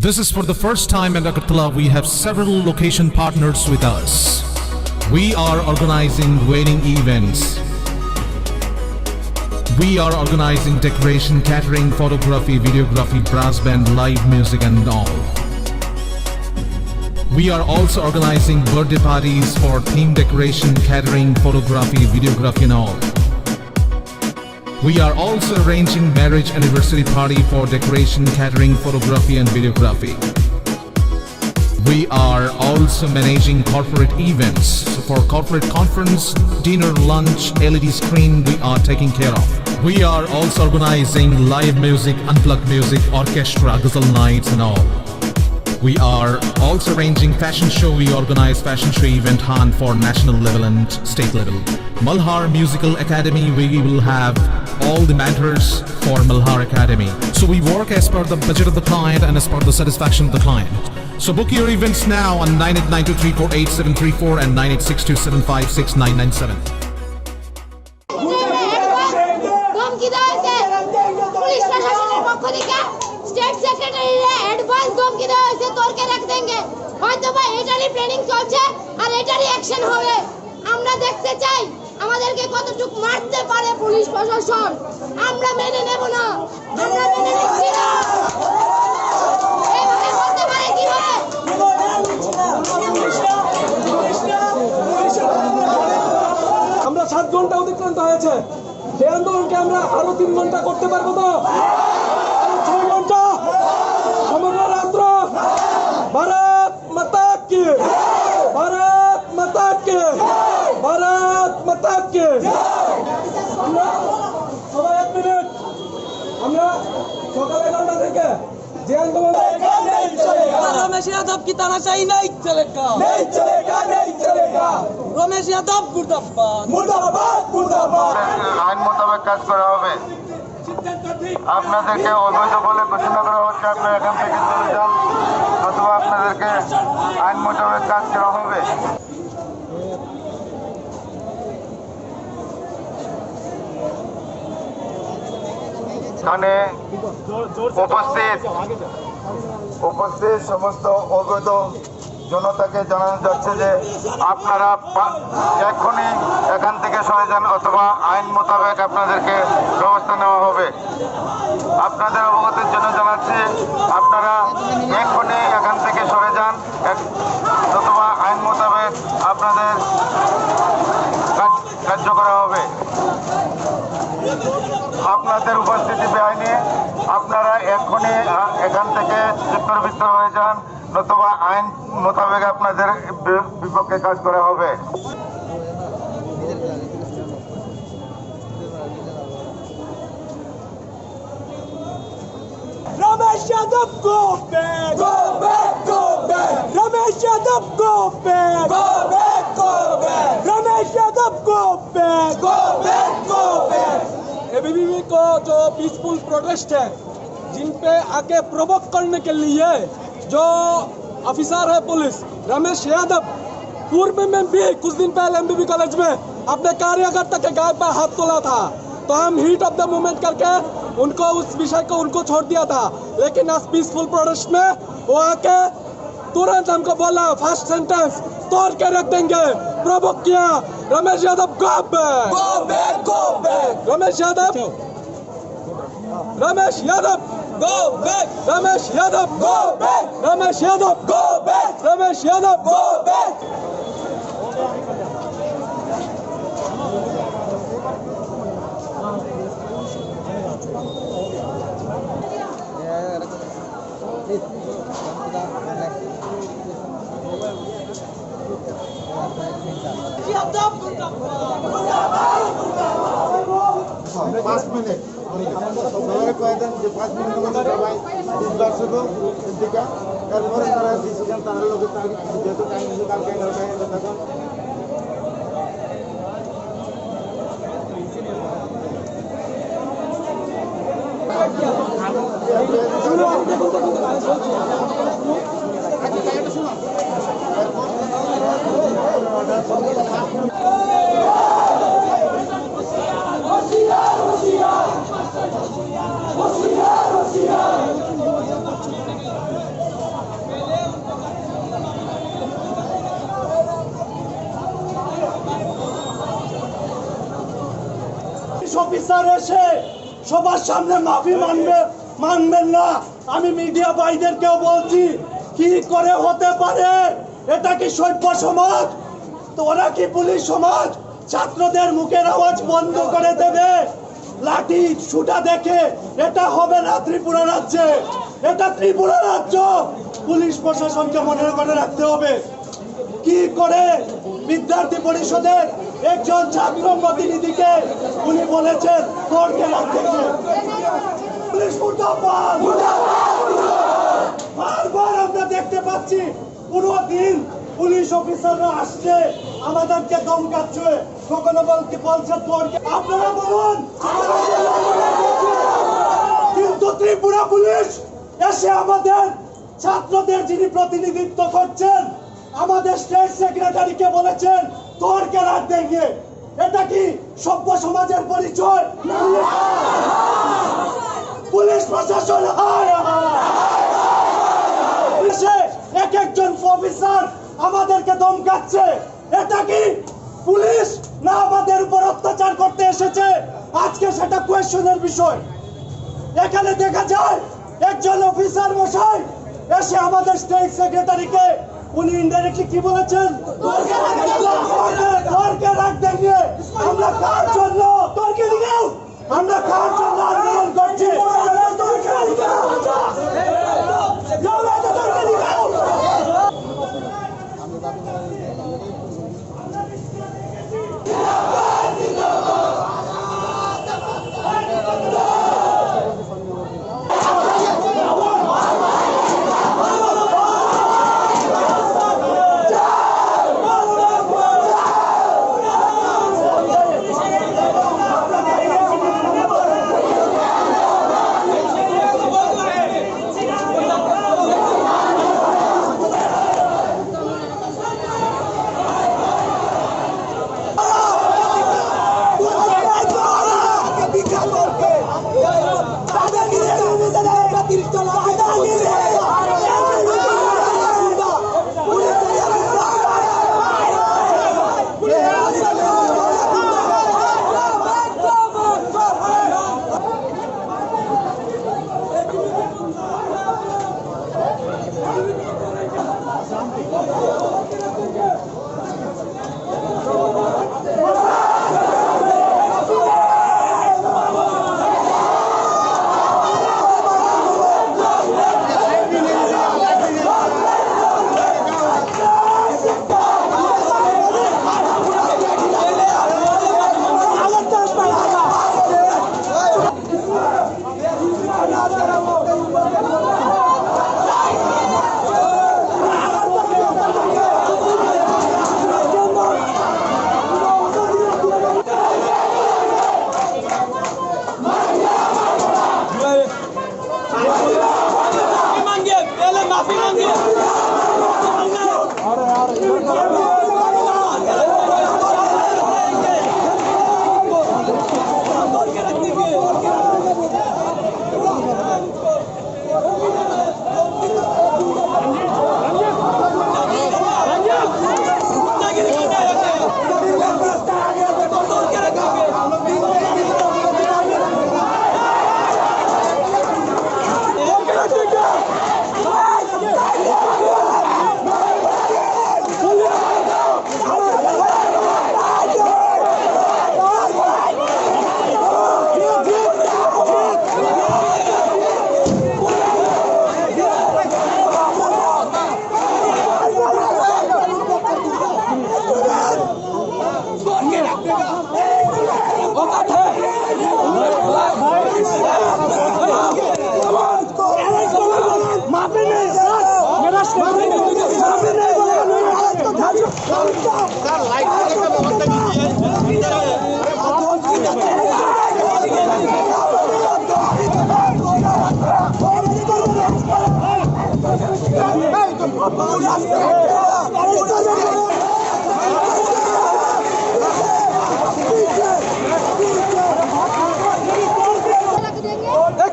This is for the first time in Agartala. We have several location partners with us. We are organizing wedding events. We are organizing decoration, catering, photography, videography, brass band, live music and all. We are also organizing birthday parties for theme decoration, catering, photography, videography and all. We are also arranging marriage anniversary party for decoration, catering, photography and videography. We are also managing corporate events. So for corporate conference, dinner, lunch, LED screen, we are taking care of. We are also organizing live music, unplugged music, orchestra, ghazal nights and all. We are also arranging fashion show. We organize fashion show event hunt for national level and state level. Malhar Musical Academy, we will have all the mentors for Malhar Academy. So we work as per the budget of the client and as per the satisfaction of the client. So book your events now on 9892348734 and 9862756997. State সেক্রেটারিরা advance ধমকি দেওয়া হয়েছে, তোরকে রাখ দেঙ্গে, হয়তো বা এটারই training চলছে আর এটারই action হবে। আমরা দেখতে চাই আমাদেরকে কতটুকু মারতে পারে পুলিশ প্রশাসন। আমরা মেনে নেব না, আমরা মেনে নিচ্ছি না। এইভাবে করতে পারে কিভাবে? আমরা 7 ঘন্টা অতিক্রান্ত হয়েছে। এই আন্দোলনকে আমরা আরো 3 ঘন্টা করতে পারবো তো? সমগ্র রাত্র ভারত মাতা কি, ভারত মাতা কি, ভারত মাতা কি। আমরা সবাই 1 মিনিট, আমরা সকাল 11টা থেকে যে আন্দোলন रमेश यादव की तानाशाही नहीं चलेगा, नहीं चलेगा, नहीं चलेगा। रमेश यादव मुर्दाबाद, मुर्दाबाद, मुर्दाबाद। আইন মোতাবেক কাজ করা হবে। আপনাদেরকে অবৈধ বলে ঘোষণা করা হচ্ছে, আপনারা এখান থেকে চলে যান, অথবা আপনাদেরকে আইন মোতাবেক কাজ করা হবে। এখানে উপস্থিত সমস্ত অবৈধ জনতাকে জানানো যাচ্ছে যে আপনারা এখনই এখান থেকে সরে যান, অথবা আইন মোতাবেক আপনাদেরকে ব্যবস্থা নেওয়া হবে। আপনাদের অবগতির জন্য জানাচ্ছি, আপনারা এখনই এখান থেকে সরে যান, অথবা আইন মোতাবেক আপনাদের কার্য করা হবে। আপনাদের উপস্থিতি বেআইনি, আপনারা এখনই এখান থেকে চিত্তরবিত্তর হয়ে যান, নতুবা আইন মোতাবেক আপনাদের বিপক্ষে কাজ করা হবে। Ramesh Yadav, go back, go back, go back. Ramesh Yadav, go back, go back, go back. Ramesh Yadav, go back, go back, go back. ABVP को जो पीसफुल प्रोटेस्ट है, जिन पे आके प्रोवोक करने के लिए जो ऑफिसर है पुलिस रमेश यादव, पूर्व में भी कुछ दिन पहले एमबीबी कॉलेज में अपने कार्यकर्ता के गाय पर हाथ तोला था, तो हम हीट ऑफ द मूवमेंट करके उनको उस विषय को उनको छोड़ दिया था। लेकिन आज पीसफुल प्रोटेस्ट में वो आके तुरंत हमको बोला फर्स्ट सेंटेंस तोड़ के रख देंगे, प्रोवोक किया। Ramesh Yadav go back, go back, go back. Ramesh Yadav, Ramesh Yadav go back, Ramesh Yadav go back, Ramesh Yadav go back, Ramesh Yadav go back. Yadav मुर्दाबाद, 5 মিনিট সবাই কয়েকদিন যে 5 মিনিটের মধ্যে সবাই দিবার শুধু দিকা, এরপরে তারা ডিসিশন তার লোকে তার যেহেতু টাইম কালকে 11টায় তখন অফিসার এসে সবার সামনে মাফি মানবেন না। আমি মিডিয়া ভাইদেরকেও বলছি, কি করে হতে পারে? এটা কি সভ্য সমাজ? তো ওরা কি পুলিশ সমাজ? ছাত্রদের মুখের আওয়াজ বন্ধ করে দেবে লাঠি ছুটা দেখে? এটা হবে না ত্রিপুরা রাজ্যে। এটা ত্রিপুরা রাজ্য। পুলিশ প্রশাসনকে মনে করে রাখতে হবে। কি করে বিদ্যার্থী পরিষদের একজন ছাত্র প্রতিনিধিকে উনি বলেছেন তর্কে রাখতে। পুলিশ মুর্দাবাদ, বারবার আমরা দেখতে পাচ্ছি পুরো দিন পুলিশ অফিসাররা আসছে আমাদেরকে ধমকাচ্ছে, কখনো বলছে তর্কে। আপনারা বলুন, কিন্তু ত্রিপুরা পুলিশ এসে আমাদের ছাত্রদের যিনি প্রতিনিধিত্ব করছেন আমাদের স্টেট সেক্রেটারিকে বলেছেন তর্কে রাখ দেঙ্গে। এটা কি সভ্য সমাজের পরিচয়? পুলিশ প্রশাসন এক একজন অফিসার আমাদেরকে ধমকাচ্ছে। এটা কি পুলিশ না আমাদের উপর অত্যাচার করতে এসেছে? আজকে সেটা কোয়েশ্চনের বিষয়। এখানে দেখা যায় একজন অফিসার মশাই এসে আমাদের স্টেট সেক্রেটারিকে উনি ইনডাইরেক্টলি কি বলেছেন? তর্কে রাখ দেঙ্গে। আমরা কার জন্য তর্কে দিও? আমরা কার জন্য আন্দোলন করছি?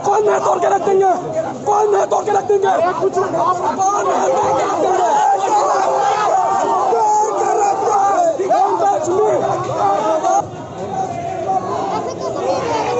कौन है तोड़ के रख देंगे? कौन है तोड़ के रख देंगे? कौन है ऐसे कैसे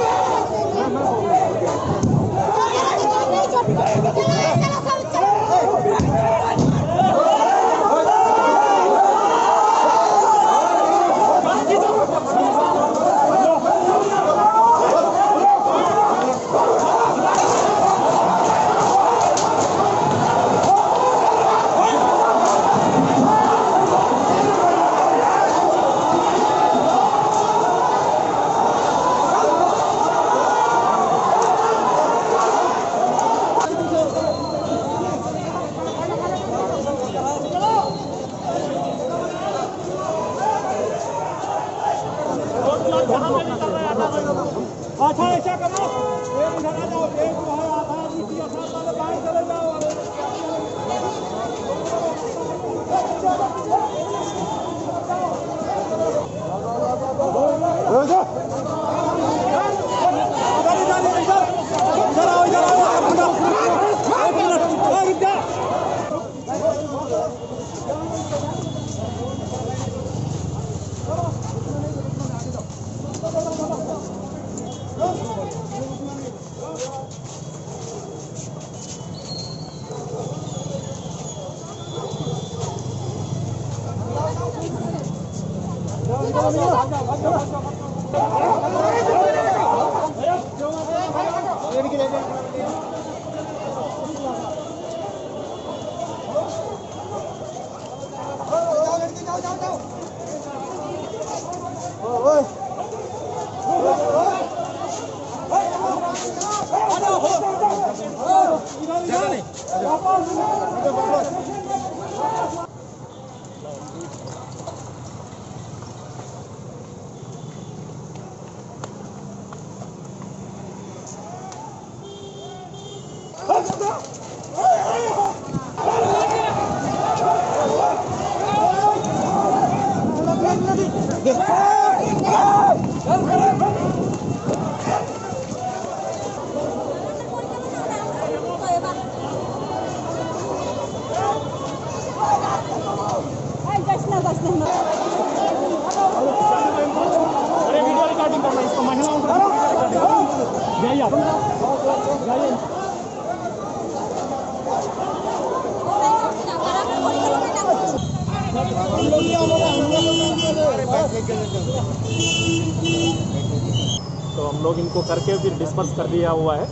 तो हम लोग इनको करके फिर डिस्पर्स कर दिया हुआ है।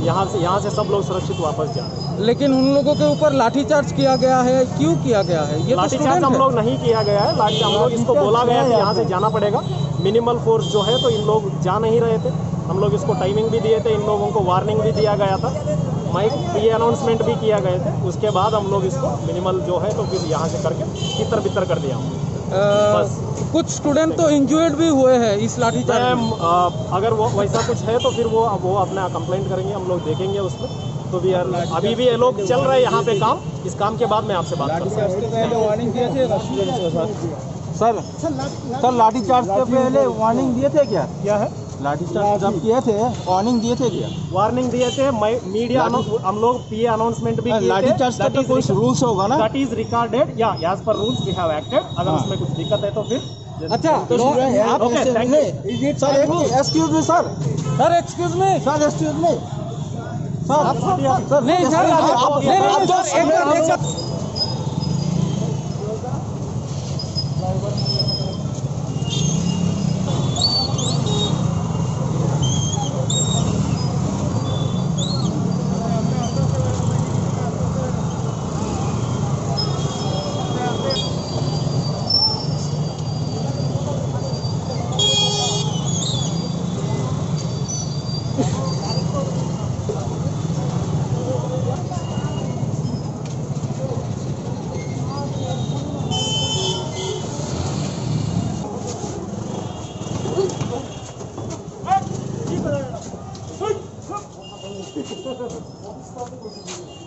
यहाँ से सब लोग सुरक्षित वापस जा रहे हैं। लेकिन उन लोगों के ऊपर लाठीचार्ज किया गया है, क्यों किया गया है? ये लाठीचार्ज हम लोग नहीं किया गया है। हम लोग इसको बोला गया कि यहाँ से जाना पड़ेगा। मिनिमल फोर्स जो है तो इन लोग जा नहीं रहे थे। हम लोग इसको टाइमिंग भी दिए थे, इन लोगों को वार्निंग भी दिया गया था, माइक प्री अनाउंसमेंट भी किया गए थे। उसके बाद हम लोग इसको मिनिमल जो है तो फिर यहाँ से करके तितर बितर कर दिया बस। कुछ स्टूडेंट तो इंजर्ड भी हुए हैं इस लाठीचार्ज में। अगर वो वैसा कुछ है तो फिर वो अपना कंप्लेंट करेंगे, हम लोग देखेंगे उसमें। तो भी अभी भी ये लोग चल रहे हैं यहाँ पे काम। इस काम के बाद मैं आपसे बात करूँगा। सर लाठीचार्ज के पहले वार्निंग दिए थे क्या? क्या है? लाठीचार्ज जब किए थे वार्निंग दिए थे क्या? वार्निंग दिए थे, मीडिया हम लोग पीए अनाउंसमेंट भी किए थे। लाठीचार्ज का तो कोई रूल्स होगा ना? दैट इज रिकॉर्डेड या as per rules we have acted. अगर उसमें कुछ दिक्कत है तो फिर अच्छा okay thank you sir. Excuse me sir, sir excuse me sir excuse me sir. नहीं सर, नहीं सर,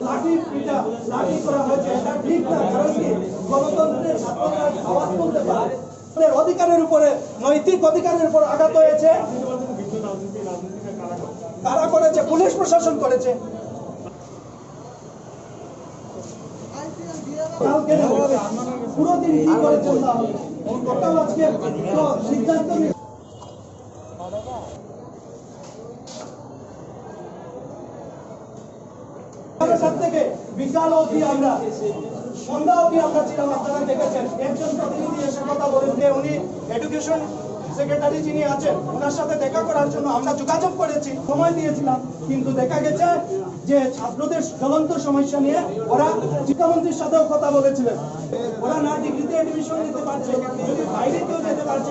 লাঠি পিটা লাঠি করা হয়েছে, এটা ঠিক না। কারণ কি গণতন্ত্রের ছাত্ররা আওয়াজ তুলতে পারে, তাদের অধিকারের উপরে, নৈতিক অধিকারের উপর আঘাত হয়েছে। কারা করেছে? পুলিশ প্রশাসন করেছে। কালকে পুরো দিন কি করেছেন তাহলে? টোটাল আজকে তো সিদ্ধান্ত থেকে বিকাল অবধি আমরা সন্ধ্যা অবধি আমরা ছিলাম। আপনারা দেখেছেন একজন প্রতিনিধি এসে কথা বলেন যে উনি এডুকেশন সেক্রেটারি যিনি আছেন ওনার সাথে দেখা করার জন্য আমরা যোগাযোগ করেছি, সময় দিয়েছিলাম। কিন্তু দেখা গেছে যে ছাত্রদের জ্বলন্ত সমস্যা নিয়ে ওরা শিক্ষামন্ত্রীর সাথেও কথা বলেছিলেন। ওরা না ডিগ্রিতে এডমিশন নিতে পারছে, যদি বাইরে কেউ যেতে পারছে।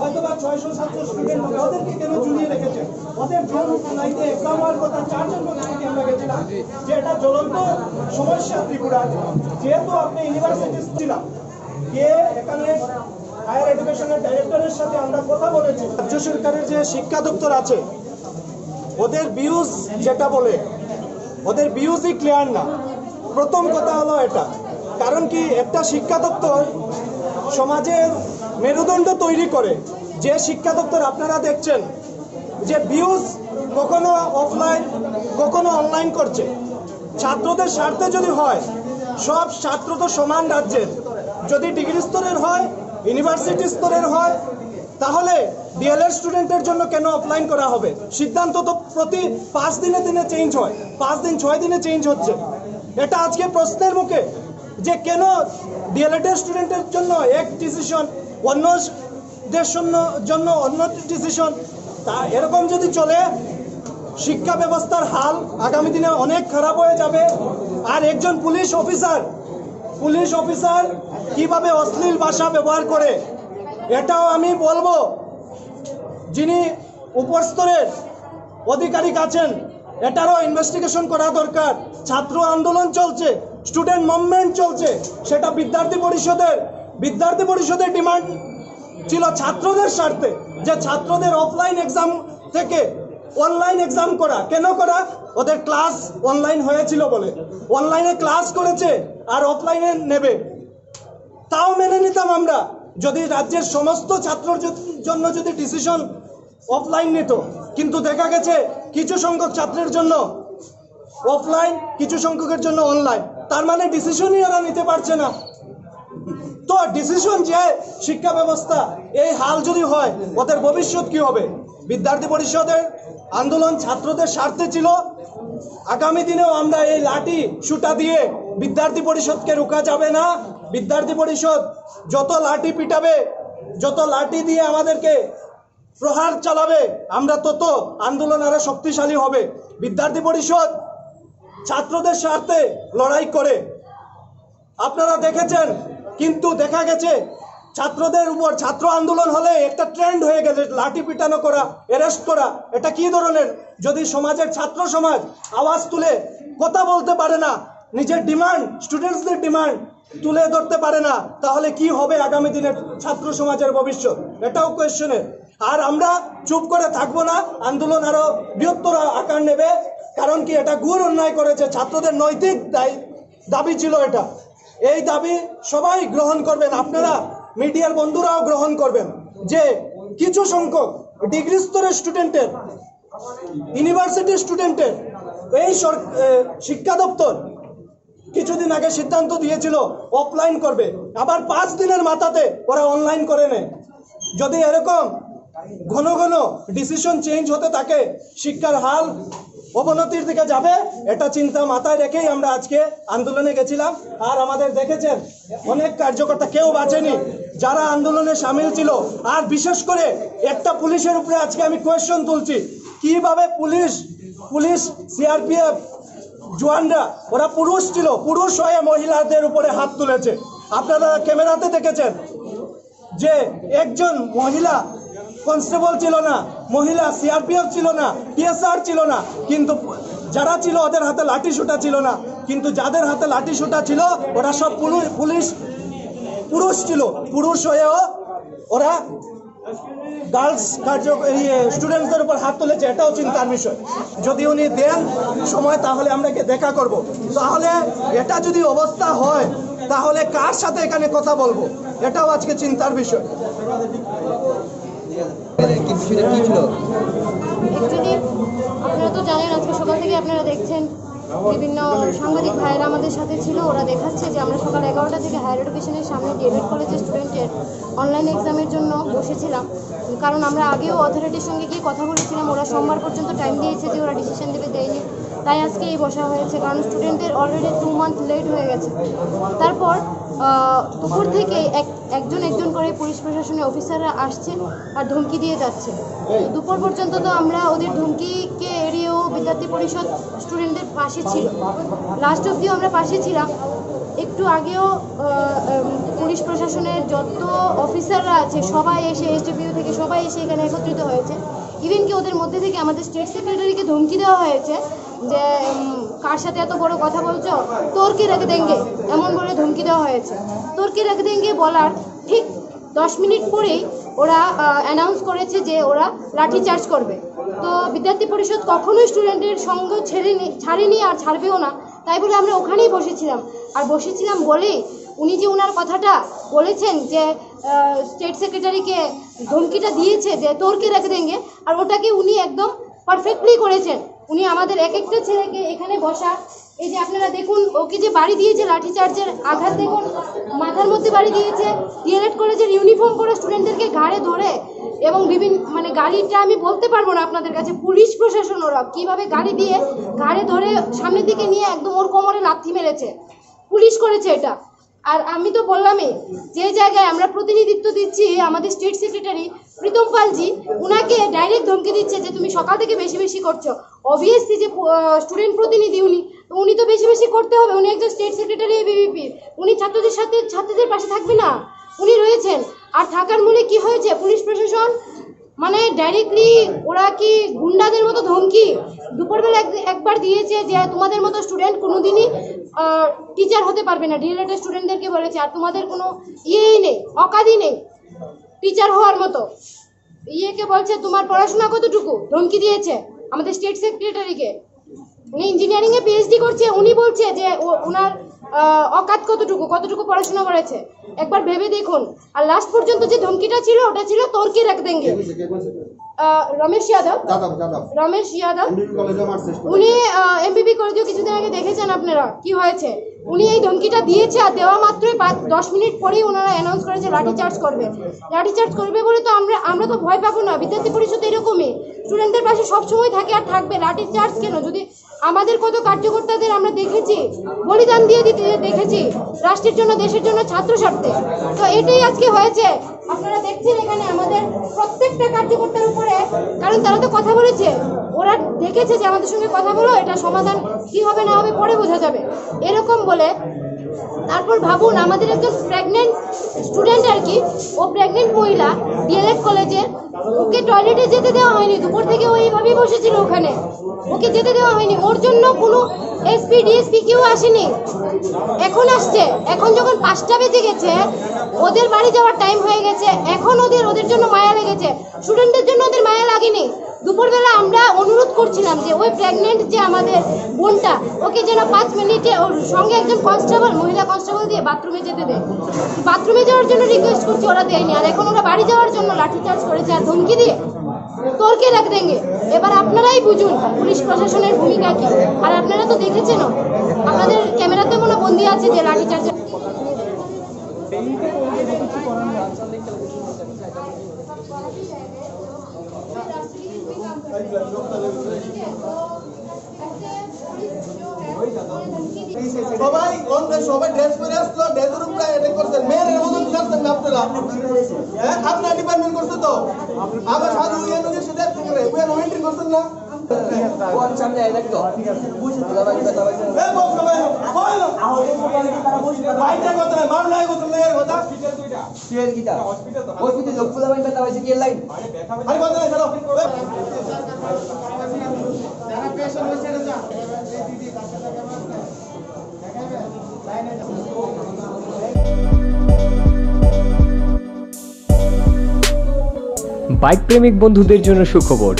হয়তোবা 600-700 স্টুডেন্ট হবে, ওদেরকে কেন ঝুলিয়ে রেখেছে? ওদের জন্য নাইতে এক্সাম হওয়ার কথা 4 জন থেকে আমরা গেছিলাম যে এটা জ্বলন্ত সমস্যা ত্রিপুরা। যেহেতু আপনি ইউনিভার্সিটি ছিলাম, কে এখানে হায়ার এডুকেশনের ডাইরেক্টরের সাথে আমরা কথা বলেছি। রাজ্য সরকারের যে শিক্ষা দপ্তর আছে ওদের ভিউজ যেটা বলে, ওদের ভিউজই ক্লিয়ার না। প্রথম কথা হলো এটা। কারণ কি একটা শিক্ষা দপ্তর সমাজের মেরুদণ্ড তৈরি করে। যে শিক্ষা দপ্তর আপনারা দেখছেন যে ভিউজ কখনো অফলাইন কখনো অনলাইন করছে, ছাত্রদের স্বার্থে যদি হয়, সব ছাত্র তো সমান রাজ্যের, যদি ডিগ্রি স্তরের হয়, ইউনিভার্সিটি স্তরের হয়, তাহলে ডিএলএড স্টুডেন্টের জন্য কেন অফলাইন করা হবে? সিদ্ধান্ত তো প্রতি 5 দিনে দিনে চেঞ্জ হয়, 5 দিন 6 দিনে চেঞ্জ হচ্ছে। এটা আজকে প্রশ্নের মুখে যে কেন ডিএলএড স্টুডেন্টের জন্য এক ডিসিশন, অন্যদের জন্য অন্য ডিসিশন। তা এরকম যদি চলে শিক্ষা ব্যবস্থার হাল আগামী দিনে অনেক খারাপ হয়ে যাবে। আর একজন পুলিশ অফিসার কিভাবে অশ্লীল ভাষা ব্যবহার করে, এটাও আমি বলবো যিনি উপরস্তরের আধিকারিক আছেন এটারও ইনভেস্টিগেশন করা দরকার। ছাত্র আন্দোলন চলছে, স্টুডেন্ট মুভমেন্ট চলছে, সেটা বিদ্যার্থী পরিষদের ডিমান্ড ছিল ছাত্রদের স্বার্থে যে ছাত্রদের অফলাইন এক্সাম থেকে অনলাইন এক্সাম করা। কেন করা? ওদের ক্লাস অনলাইন হয়েছিল বলে, অনলাইনে ক্লাস করেছে আর অফলাইনে নেবে। তাও মেনে নিতাম আমরা যদি রাজ্যের সমস্ত ছাত্রর জন্য যদি ডিসিশন অফলাইন নিত, কিন্তু দেখা গেছে কিছু সংখ্যক ছাত্রের জন্য অফলাইন, কিছু সংখ্যকের জন্য অনলাইন। তার মানে ডিসিশনই ওরা নিতে পারছে না। তো ডিসিশন যে শিক্ষা ব্যবস্থা এই হাল যদি হয় ওদের ভবিষ্যৎ কি হবে? বিদ্যার্থী পরিষদের আন্দোলন ছাত্রদের স্বার্থে ছিল। আগামী দিনেও আমরা এই লাঠি সুটা দিয়ে বিদ্যার্থী পরিষদকে রোকা যাবে না। বিদ্যার্থী পরিষদ যত লাঠি পিটাবে, যত লাঠি দিয়ে আমাদেরকে প্রহার চালাবে, আমরা তত আন্দোলন আরো শক্তিশালী হবে। বিদ্যার্থী পরিষদ ছাত্রদের স্বার্থে লড়াই করে, আপনারা দেখেছেন। কিন্তু দেখা গেছে ছাত্রদের উপর ছাত্র আন্দোলন হলে একটা ট্রেন্ড হয়ে গেছে লাঠি পিটানো করা, অ্যারেস্ট করা। এটা কি ধরনের? যদি সমাজের ছাত্র সমাজ আওয়াজ তুলে কথা বলতে পারে না, নিজের ডিমান্ড, স্টুডেন্টসদের ডিমান্ড তুলে ধরতে পারে না, তাহলে কি হবে আগামী দিনের ছাত্র সমাজের ভবিষ্যৎ? এটাও কোয়েশ্চনের। আর আমরা চুপ করে থাকবো না, আন্দোলন আরো বৃহত্তর আকার নেবে। কারণ কি? এটা ঘোর অন্যায় করেছে, ছাত্রদের নৈতিক দাবি ছিল এটা। এই দাবি সবাই গ্রহণ করবেন, আপনারা মিডিয়ার বন্ধুরাও গ্রহণ করবেন যে কিছু সংখ্যক ডিগ্রি স্তরের স্টুডেন্টের, ইউনিভার্সিটি স্টুডেন্টের এই শিক্ষা দপ্তর কিছুদিন আগে সিদ্ধান্ত দিয়েছিল অফলাইন করবে, আবার 5 দিনের মাথাতে ওরা অনলাইন করে নেয়। যদি এরকম ঘন ঘন ডিসিশন চেঞ্জ হতে থাকে, শিক্ষার হাল অবনতির দিকে যাবে। এটা চিন্তা মাথায় রেখেই আমরা আজকে আন্দোলনে গেছিলাম। আর আমাদের দেখেছেন অনেক কার্যকর্তা, কেউ বাঁচেনি যারা আন্দোলনে সামিল ছিল। আর বিশেষ করে একটা পুলিশের উপরে আজকে আমি কোয়েশ্চন তুলছি, কিভাবে পুলিশ সিআরপিএফ জওয়ানরা, ওরা পুরুষ ছিল, পুরুষ হয়ে মহিলাদের উপরে হাত তুলেছে। আপনারা ক্যামেরাতে দেখেছেন যে একজন মহিলা কনস্টেবল ছিল না, মহিলা সিআরপিএফ ছিল না, পিএসআর ছিল না, কিন্তু যারা ছিল ওদের হাতে লাঠি সোঁটা ছিল না। কিন্তু যাদের হাতে লাঠি সোঁটা ছিল ওরা সব পুরুষ ছিল। পুরুষ হয়েও ওরা গার্লস স্টুডেন্টসদের উপর হাত তুলেছে। এটাও চিন্তার বিষয়। যদি উনি দেন সময় তাহলে আমরা দেখা করব। তাহলে এটা যদি অবস্থা হয় তাহলে কার সাথে এখানে কথা বলবো, এটাও আজকে চিন্তার বিষয়। অ্যাকচুয়ালি আপনারা তো জানেন, আজকে সকাল থেকে আপনারা দেখছেন বিভিন্ন সাংবাদিক ভাইয়েরা আমাদের সাথে ছিল। ওরা দেখাচ্ছে যে আমরা সকাল 11টা থেকে হায়ার এডুকেশনের সামনে ডিএলএড কলেজের স্টুডেন্টের অনলাইন এক্সামের জন্য বসেছিলাম। কারণ আমরা আগেও অথরিটির সঙ্গে গিয়ে কথা বলেছিলাম, ওরা সোমবার পর্যন্ত টাইম দিয়েছে যে ওরা ডিসিশন দেবে, দেয়নি। তাই আজকে এই বসা হয়েছে, কারণ স্টুডেন্টদের অলরেডি 2 মান্থ লেট হয়ে গেছে। তারপর দুপুর থেকে একজন করে পুলিশ প্রশাসনের অফিসাররা আসছে আর ধমকি দিয়ে যাচ্ছে। দুপুর পর্যন্ত তো আমরা ওদের ধমকিকে এড়িয়েও বিদ্যার্থী পরিষদ স্টুডেন্টদের পাশে ছিল, লাস্ট অবধিও আমরা পাশে ছিলাম। একটু আগেও পুলিশ প্রশাসনের যত অফিসাররা আছে সবাই এসে, এসডিপিও থেকে সবাই এসে এখানে একত্রিত হয়েছে। ইভেন কি ওদের মধ্যে থেকে আমাদের স্টেট সেক্রেটারিকে ধমকি দেওয়া হয়েছে যে কার সাথে এত বড় কথা বলছো, তোরকে রেখে দেঙ্গে, এমন বলে ধমকি দেওয়া হয়েছে। তোরকে রেখে দেঙ্গে বলার ঠিক 10 মিনিট পরেই ওরা অ্যানাউন্স করেছে যে ওরা লাঠি চার্জ করবে। তো বিদ্যার্থী পরিষদ কখনোই স্টুডেন্টের সঙ্গ ছাড়েনি আর ছাড়বেও না। তাই বলে আমরা ওখানেই বসেছিলাম। আর বসেছিলাম বলেই উনি যে ওনার কথাটা বলেছেন যে স্টেট সেক্রেটারিকে ধমকিটা দিয়েছে যে তোরকে রেখে দেঙ্গে, আর ওটাকে উনি একদম পারফেক্টলি করেছেন। উনি আমাদের এক একটা ছেলেকে এখানে বসা, এই যে আপনারা দেখুন ওকে যে বাড়ি দিয়েছে, লাঠিচার্জের আঘাত দেখুন, মাথার মধ্যে বাড়ি দিয়েছে। ডিএলএড কলেজের ইউনিফর্ম পরা স্টুডেন্টদেরকে ঘাড়ে ধরে, এবং বিভিন্ন গাড়িটা আমি বলতে পারবো না আপনাদের কাছে, পুলিশ প্রশাসন ওরা কীভাবে গাড়ি দিয়ে ঘাড়ে ধরে সামনের দিকে নিয়ে একদম ওর কোমরে লাথি মেরেছে। পুলিশ করেছে এটা। আর আমি তো বললামই, যে জায়গায় আমরা প্রতিনিধিত্ব দিচ্ছি আমাদের স্টেট সেক্রেটারি প্রীতম পালজি, উনাকে ডাইরেক্ট ধমকি দিচ্ছে যে তুমি সকাল থেকে বেশি বেশি করছো। অবভিয়াসলি যে স্টুডেন্ট প্রতিনিধি উনি তো বেশি বেশি করতে হবে, উনি একজন স্টেট সেক্রেটারি এবিভিপির, উনি ছাত্রদের পাশে থাকবে না? উনি রয়েছেন। আর থাকার মূলে কি হয়েছে, পুলিশ প্রশাসন মানে ডাইরেক্টলি ওরা কি গুন্ডাদের মতো ধমকি দুপুরবেলা একবার দিয়েছে যে তোমাদের মতো স্টুডেন্ট কোনোদিনই টিচার হতে পারবে না, ডিএলএড স্টুডেন্টদেরকে বলেছে, আর তোমাদের কোনো ইয়েই নেই, অকাদই নেই টিচার হওয়ার মতো। ইয়েকে বলছে তোমার পড়াশোনা কতটুকু, ধমকি দিয়েছে আমাদের স্টেট সেক্রেটারিকে। উনি ইঞ্জিনিয়ারিংয়ে পিএইচডি করছে, উনি বলছে যে ওনার অকাত কতটুকু পড়াশোনা করেছে, একবার ভেবে দেখুন। আর লাস্ট পর্যন্ত যে ধমকিটা ছিল ওটা ছিল তোরকে রাখ দেঙ্গে। রমেশ যাদব উনি এমবিবি কলেজেও কিছুদিন আগে দেখেছেন আপনারা কি হয়েছে। উনি এই ধমকিটা দিয়েছে, আর দেওয়া মাত্রই 10 মিনিট পরেই ওনারা অ্যানাউন্স করেছে লাঠিচার্জ করবে বলে তো আমরা তো ভয় পাবো না। বিদ্যার্থী পরিষদ এরকমই স্টুডেন্টদের পাশে সবসময় থাকে, আর থাকবে। লাঠিচার্জ কেন? যদি আমাদের কত কার্যকর্তাদের আমরা দেখেছি বলিদান দিয়ে দিতে দেখেছি রাষ্ট্রের জন্য, দেশের জন্য, ছাত্র স্বার্থে। তো এটাই আজকে হয়েছে। আপনারা দেখছেন এখানে আমাদের প্রত্যেকটা কার্যকর্তার উপরে, কারণ তারা তো কথা বলেছে, ওরা দেখেছে যে আমাদের সঙ্গে কথা বলো, এটা সমাধান কি হবে না হবে পরে বোঝা যাবে, এরকম বলে। তারপর ভাবুন, আমাদের একজন প্রেগনেন্ট স্টুডেন্ট আর কি, ও প্রেগনেন্ট মহিলা ডিএলএড কলেজের, ওকে টয়লেটে যেতে দেওয়া হয়নি। দুপুর থেকে ও এইভাবেই বসেছিল ওখানে, ওকে যেতে দেওয়া হয়নি। ওর জন্য কোনো এসপি ডিএসপি কেউ আসেনি, এখন আসছে। এখন যখন 5টা বেজে গেছে, ওদের বাড়ি যাওয়ার টাইম হয়ে গেছে, এখন ওদের জন্য মায়া লেগেছে, স্টুডেন্টদের জন্য ওদের মায়া লাগেনি। দুপুরবেলা আমরা অনুরোধ করছিলাম যে ওই প্রেগনেন্ট যে আমাদের বোনটা, ওকে যেন 5 মিনিটে ওর সঙ্গে একজন মহিলা কনস্টেবল দিয়ে বাথরুমে যেতে দেয়। বাথরুমে যাওয়ার জন্য রিকোয়েস্ট করছি, ওরা দেয়নি। আর এখন ওরা বাড়ি যাওয়ার জন্য লাঠিচার্জ করেছে আর ধমকি দিয়ে তোরকে রাখ দেঙ্গে। এবার আপনারাই বুঝুন পুলিশ প্রশাসনের ভূমিকা কি। আর আপনারা তো দেখেছেন, আপনাদের ক্যামেরাতে মনে বন্দি আছে যে লাঠিচার্জ। সবাই ড্রেস পরে আসলো, ড্রেসের উপরে অ্যাটাক করছেন, মেয়ের মতন করছেন না আপনারা। হ্যাঁ, আপনার ডিপার্টমেন্ট করছে তো, আমার সাধু ইউনিয়নের সাথে করে ওই এন্ট্রি করছেন না। কোন সামনে দেখো ঠিক আছে, বুঝতে দাবাই দাবাই এ বল সবাই বল বাইরে কথা না, মার নাই কথা নাই কথা সিএল কিটা হসপিটাল লোক দাবাই দাবাই কি লাইন আরে কথা না চলো যারা পেশেন্ট হইছে না যা দিদি কাছে দেখাবে লাইনে যাও। বাইক প্রেমিক বন্ধুদের জন্য সুখবর,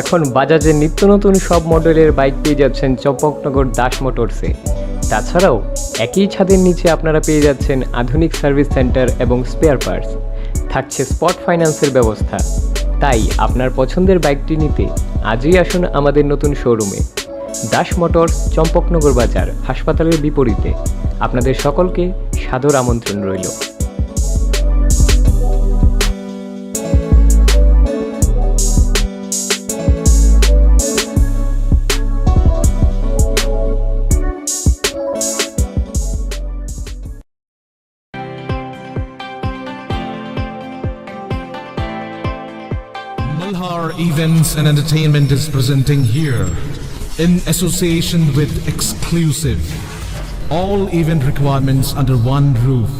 এখন বাজাজের নিত্য নতুন সব মডেলের বাইক পেয়ে যাচ্ছেন চম্পকনগর দাস মোটরসে। তাছাড়াও একই ছাদের নিচে আপনারা পেয়ে যাচ্ছেন আধুনিক সার্ভিস সেন্টার এবং স্পেয়ার পার্টস, থাকছে স্পট ফাইন্যান্সের ব্যবস্থা। তাই আপনার পছন্দের বাইকটি নিতে আজই আসুন আমাদের নতুন শোরুমে। দাস মোটরস, চম্পকনগর বাজার, হাসপাতালের বিপরীতে। আপনাদের সকলকে সাদর আমন্ত্রণ রইল। Malhar Events and Entertainment is presenting here, in association with Exclusive, all event requirements under one roof.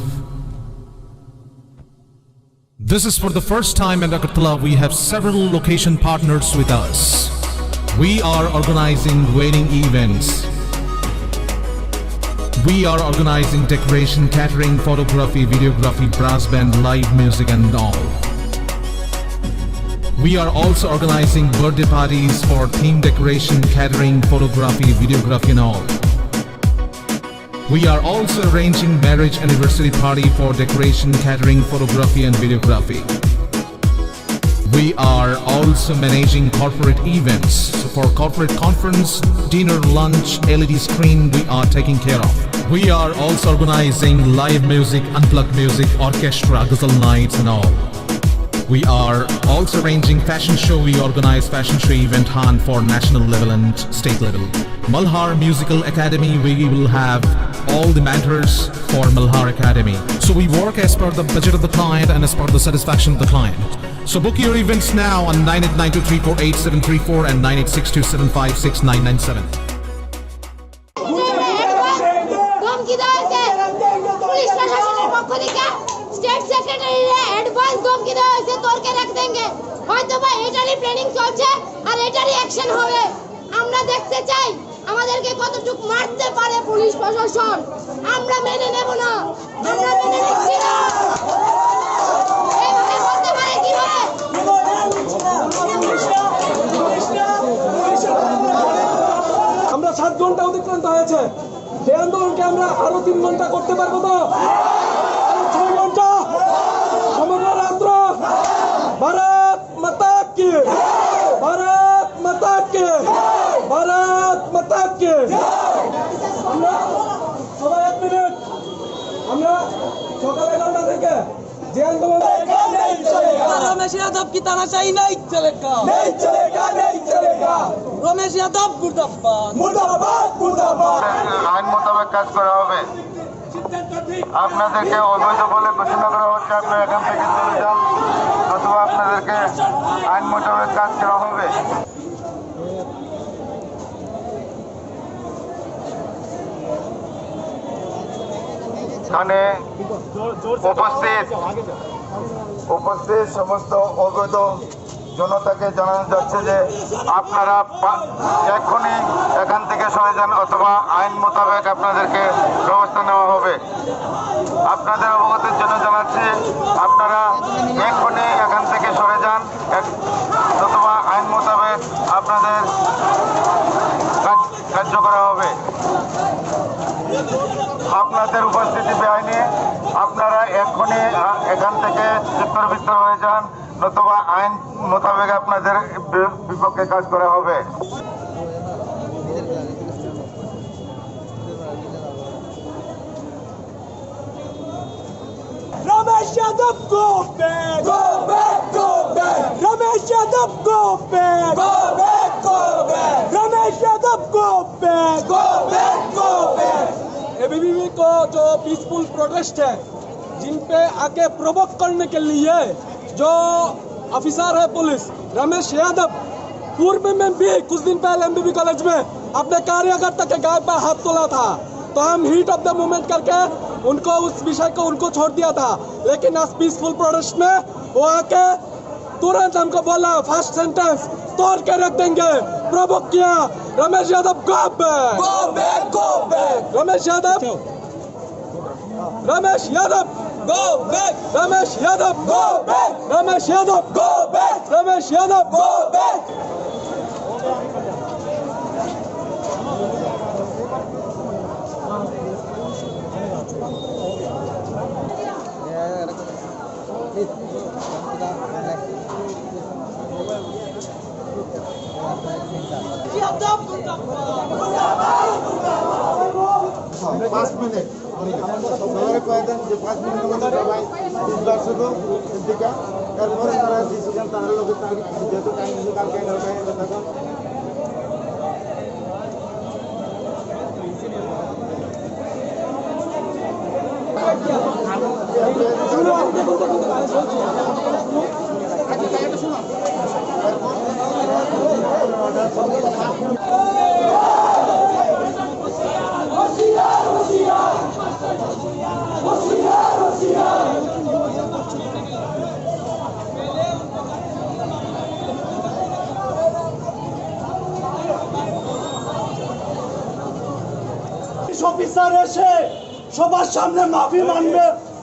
This is for the first time in Agartala we have several location partners with us. We are organizing wedding events. We are organizing decoration, catering, photography, videography, brass band, live music and all. We are also organizing birthday parties for theme decoration, catering, photography, videography and all. We are also arranging marriage anniversary party for decoration, catering, photography and videography. We are also managing corporate events. So for corporate conference, dinner, lunch, LED screen we are taking care of. We are also organizing live music, unplugged music, orchestra, ghazal nights and all. We are also arranging fashion show. We organize fashion show event for national level and state level. Malhar Musical Academy, we will have all the mentors for Malhar Academy. So we work as per the budget of the client and as per the satisfaction of the client. So book your events now on 9892348734 and 9862756997. ধমকি দেওয়া হয়েছে police প্রশাসনের পক্ষ থেকে state সেক্রেটারিরে advance ধমকি দেওয়া হয়েছে তোরকে রাখ দেंगे হয়তো বা এটারই ট্রেনিং চলছে আর এটারই অ্যাকশন হবে আমরা দেখতে চাই আমাদেরকে কতটুকু মারতে পারে পুলিশ প্রশাসন আমরা মেনে নেব না আমরা মেনে নিচ্ছি না এইভাবে বলতে পারে কিভাবে আমরা 7 ঘন্টা অতিক্রান্ত হয়েছে এই আন্দোলনকে আমরা আরো 3 ঘন্টা করতে পারবো তো আরো 6 ঘন্টা সমগ্র রাত্র ভারত মাতা কি ভারত মাতা কি ভারত মাতা কি আমরা সবাই 1 মিনিট আমরা সকাল 11টা থেকে যে আন্দোলন रमेश यादव की तानाशाही नहीं चलेगा नहीं चलेगा नहीं चलेगा रमेश यादव मुर्दाबाद मुर्दाबाद मुर्दाबाद আইন মোতাবেক কাজ করা হবে আপনাদেরকে অবৈধ বলে ঘোষণা করা হচ্ছে আপনারা এখান থেকে চলে যান অথবা আপনাদেরকে আইন মোতাবেক কাজ করা হবে এখানে উপস্থিত সমস্ত অবৈধ জনতাকে জানানো যাচ্ছে যে আপনারা এখনই এখান থেকে সরে যান অথবা আইন মোতাবেক আপনাদেরকে ব্যবস্থা নেওয়া হবে আপনাদের অবগতির জন্য জানাচ্ছি আপনারা এখনই এখান থেকে সরে যান অথবা আইন মোতাবেক আপনাদের কার্য করা হবে আপনাদের উপস্থিতি বেআইনি আপনারা এখনই এখান থেকে চিত্তরবিত্তর হয়ে যান অথবা আইন মোতাবেক আপনাদের বিপক্ষে কাজ করা হবে Ramesh Yadav, go back! Go back, go back! Ramesh Yadav, go back! Go back, go back! Ramesh Yadav, go back! Go back, go back! ABVP को जो पीसफुल प्रोटेस्ट है जिन पे आके प्रोवोक करने के लिए जो ऑफिसर है पुलिस रमेश यादव पूर्व में भी कुछ दिन पहले एमबीबी कॉलेज में अपने कार्यकर्ता के गाय पर हाथ तोला था तो हम हीट ऑफ द मोमेंट करके उनको उस विषय को उनको छोड़ दिया था लेकिन आज पीसफुल प्रोटेस्ट में वो आके तुरंत हमको बोला फर्स्ट सेंटेंस तोड़ के रख देंगे प्रोवोक किया Ramesh Yadav go back Go back, go back! Ramesh Yadav Ramesh Yadav Go back! Ramesh Yadav Go back! Ramesh Yadav Go back! Ramesh Yadav Go back! পাঁচ মিনিট সবাই কয়েকদিন যে 5 মিনিটের মধ্যে সবাই বুঝবার শুধু এদিকে তারপরে তারা ডিসিশন তার লোক যেহেতু টাইম কালকে 11টায় তখন অফিসার এসে সবার সামনে মাফি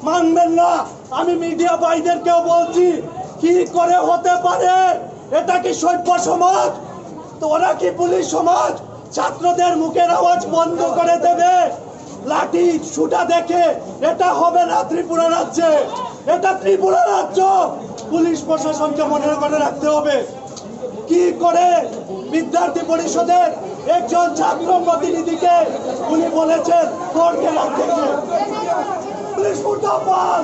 মানবেন না আমি মিডিয়া ভাইদেরকেও বলছি কি করে হতে পারে এটা কি সভ্য সমাজ তো ওরা কি পুলিশ সমাজ ছাত্রদের মুখের আওয়াজ বন্ধ করে দেবে লাঠি ছুটা দেখে এটা হবে না ত্রিপুরা রাজ্যে এটা ত্রিপুরা রাজ্য পুলিশ প্রশাসনকে মনে করে রাখতে হবে কি করে বিদ্যার্থী পরিষদের একজন ছাত্র প্রতিনিধিকে উনি বলেছেন তোরকে রাখতে পুলিশ মুর্দাবাদ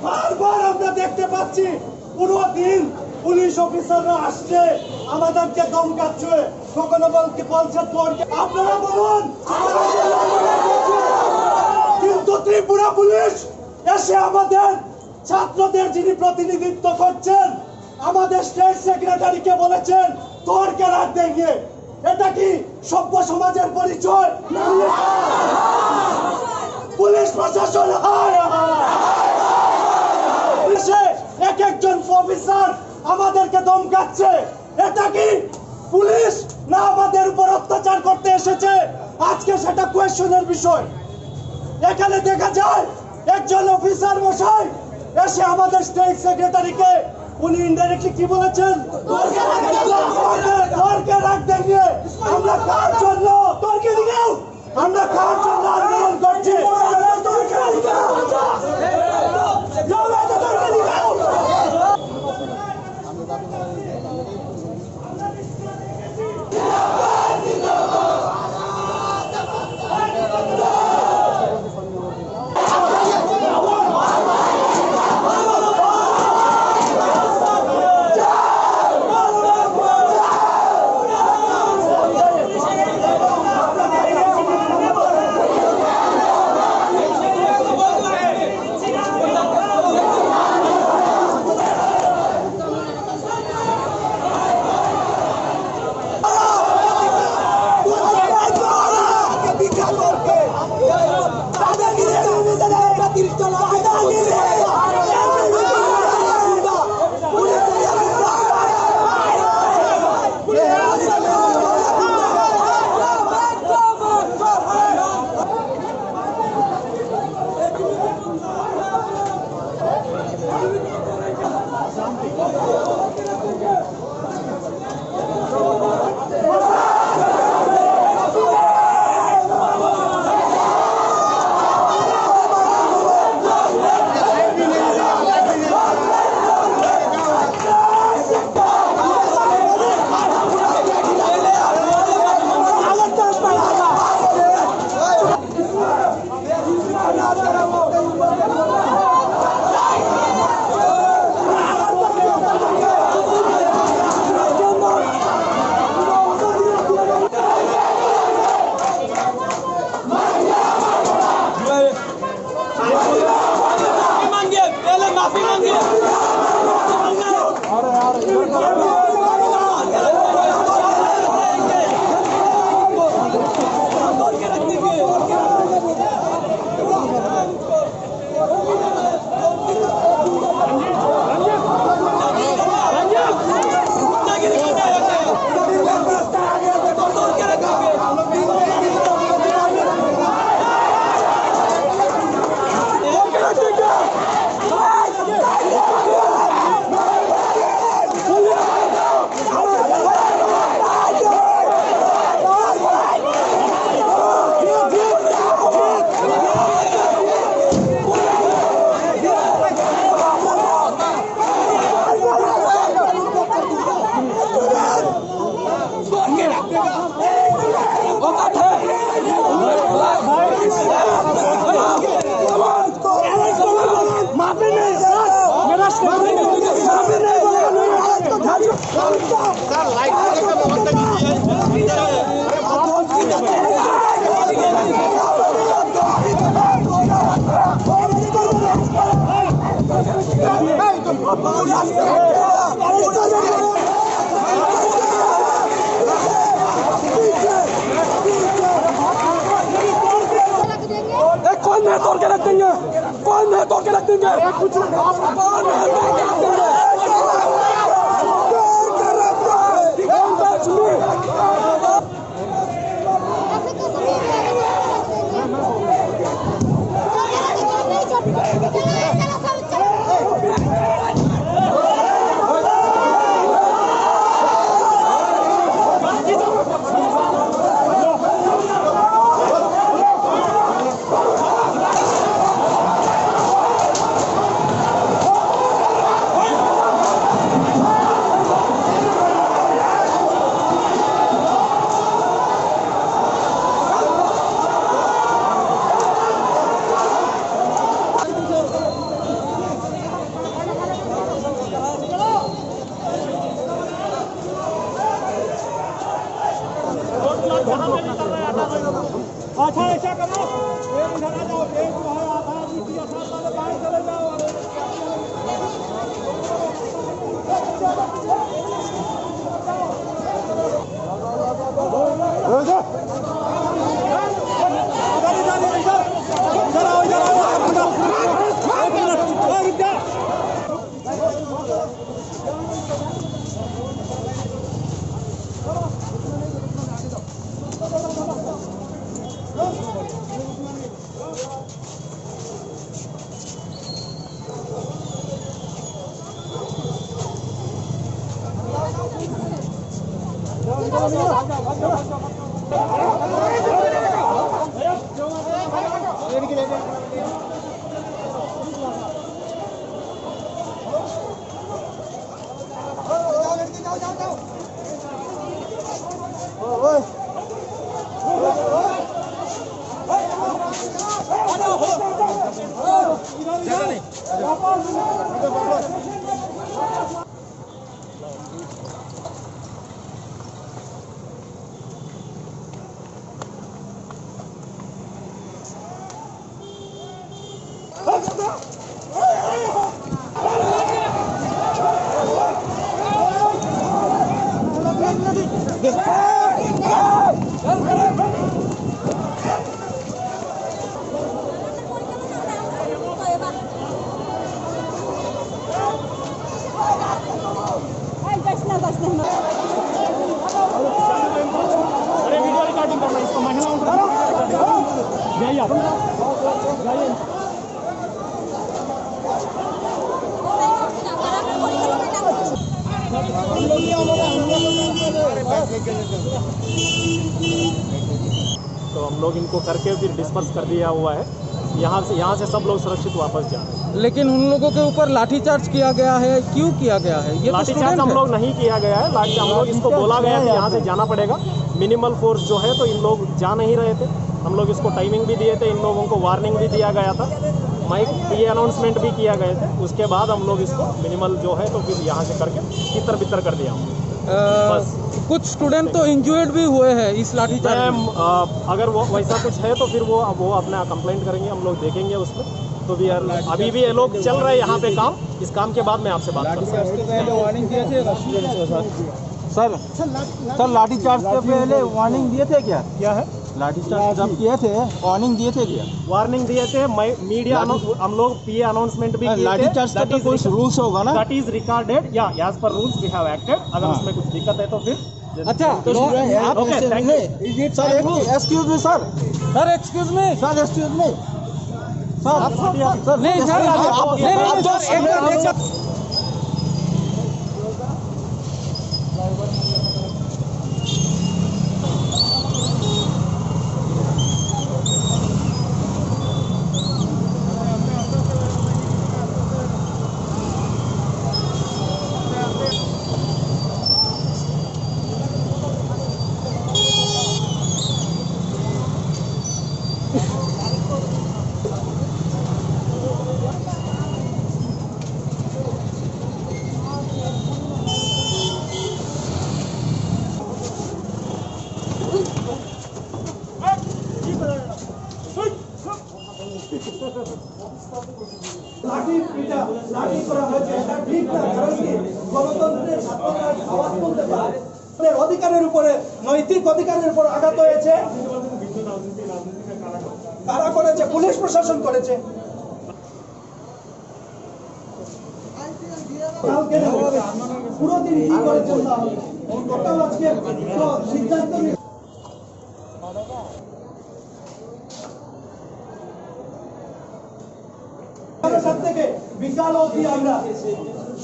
বারবার আমরা দেখতে পাচ্ছি পুরো দিন পুলিশ অফিসাররা আসছে আমাদেরকে ধমকাচ্ছে, কখনো বলছে তোরকে। আপনারা বলুন, কিন্তু ত্রিপুরা পুলিশ এসে আমাদের ছাত্রদের যিনি প্রতিনিধিত্ব করছেন, আমাদের স্টেট সেক্রেটারিকে বলেছেন তোরকে রাখ দেঙ্গে। এটা কি সভ্য সমাজের পরিচয়? পুলিশ প্রশাসন এক একজন অফিসার আমাদেরকে ধমকাচ্ছে। এটা কি পুলিশ না আমাদের উপর অত্যাচার করতে এসেছে? আজকে সেটা কোয়েশ্চনের বিষয়। এখানে দেখা যায় একজন অফিসার মশাই এসে আমাদের স্টেট সেক্রেটারিকে উনি ইনডাইরেক্টলি কি বলেছেন? তোরকে রাখ দেঙ্গে। আমরা কার জন্য তোরকে দিও? আমরা কার জন্য আন্দোলন করছি? कौन है तोड़ के रख देंगे? कौन है तोड़ के रख देंगे? कौन है तोड़ के रख देंगे? अच्छा ऐसा करो, एक इधर आ जाओ, एक जो है आधा नीति आसाम वाले बाहर चले जाओ। अरे वीडियो रिकॉर्डिंग करना इसको, महिलाओं को जाइए आप जाइए। तो हम लोग इनको करके फिर डिस्पर्स कर दिया हुआ है। यहाँ से सब लोग सुरक्षित वापस जा रहे हैं। लेकिन उन लोगों के ऊपर लाठीचार्ज किया गया है, क्यों किया गया है? ये लाठीचार्ज हम लोग नहीं किया गया है। हम लोग इसको बोला गया कि यहाँ से जाना पड़ेगा, मिनिमल फोर्स जो है, तो इन लोग जा नहीं रहे थे। हम लोग इसको टाइमिंग भी दिए थे, इन लोगों को वार्निंग भी दिया गया था, माइक ये अनाउंसमेंट भी किया गए थे। उसके बाद हम लोग इसको मिनिमल जो है तो फिर यहाँ से करके तितर बितर कर दिया हम बस। कुछ स्टूडेंट तो इंजर्ड भी हुए हैं इस लाठीचार्ज में। अगर वो वैसा कुछ है तो फिर वो अपना कंप्लेंट करेंगे, हम लोग देखेंगे उसमें। तो भी अभी भी ये लोग चल रहे हैं यहाँ पे काम। इस काम के बाद मैं आपसे बात करूँगा। वार्निंग दिए थे सर लाठीचार्ज से पहले वार्निंग दिए थे क्या? क्या है लाठीचार्ज जब किए थे वार्निंग दिए थे क्या? वार्निंग दिए थे, मीडिया हम लोग पीए अनाउंसमेंट भी किए थे। लाठीचार्ज का तो कोई रूल्स होगा ना? दैट इज रिकॉर्डेड या as per rules we have acted. अगर उसमें कुछ दिक्कत है तो फिर अच्छा okay thank you sir. Excuse me sir, sir excuse me sir excuse me sir, नहीं सर, লাঠি পিটা লাঠি করা হয়েছে, এটা ঠিক না। কারণ কি গণতন্ত্রের ছাত্ররা আওয়াজ তুলতে পারে, অধিকারের উপরে, নৈতিক অধিকারের উপর আঘাত হয়েছে। কারা করেছে? পুলিশ প্রশাসন করেছে। কালকে পুরো দিন কি করেছেন না টোটাল আজকে সিদ্ধান্ত থেকে বিকাল অবধি আমরা